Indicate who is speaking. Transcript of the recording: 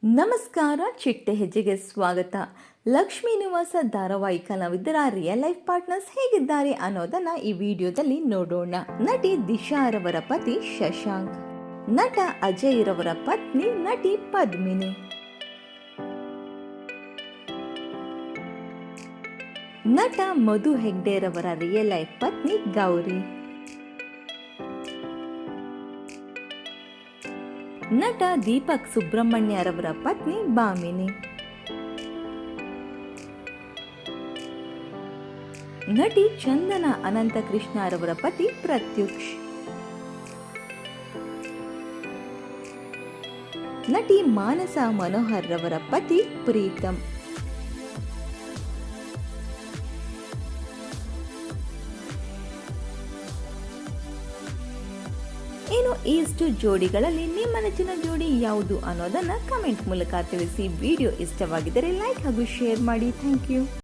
Speaker 1: ನಮಸ್ಕಾರ, ಚಿಟ್ಟೆ ಹೆಜ್ಜೆಗೆ ಸ್ವಾಗತ. ಲಕ್ಷ್ಮೀ ನಿವಾಸ ಧಾರಾವಾಹಿ ಕಲಾವಿದರ ರಿಯಲ್ ಲೈಫ್ ಪಾರ್ಟ್ನರ್ಸ್ ಹೇಗಿದ್ದಾರೆ ಅನ್ನೋದನ್ನ ಈ ವಿಡಿಯೋದಲ್ಲಿ ನೋಡೋಣ. ನಟಿ ದಿಶಾ ರವರ ಪತಿ ಶಶಾಂಕ್, ನಟ ಅಜಯ್ ರವರ ಪತ್ನಿ ನಟಿ ಪದ್ಮಿನಿ, ನಟ ಮಧು ಹೆಗ್ಡೆ ರವರ ರಿಯಲ್ ಲೈಫ್ ಪತ್ನಿ ಗೌರಿ, ನಟ ದೀಪಕ್ ಸುಬ್ರಹ್ಮಣ್ಯ ರವರ ಪತ್ನಿ ಭಾಮಿನಿ, ನಟಿ ಚಂದನ ಅನಂತಕೃಷ್ಣ ರವರ ಪತಿ ಪ್ರತ್ಯುಕ್ಷ್, ನಟಿ ಮಾನಸ ಮನೋಹರ್ ರವರ ಪತಿ ಪ್ರೀತಮ್, ಇನ್ನು ಇಷ್ಟು ಜೋಡಿಗಳಲ್ಲಿ ನಿಮ್ಮ ನೆಚ್ಚಿನ ಜೋಡಿ ಯಾವುದು ಅನ್ನೋದನ್ನ ಕಮೆಂಟ್ ಮೂಲಕ ತಿಳಿಸಿ. ವಿಡಿಯೋ ಇಷ್ಟವಾಗಿದ್ದರೆ ಲೈಕ್ ಹಾಗೂ ಶೇರ್ ಮಾಡಿ. Thank you.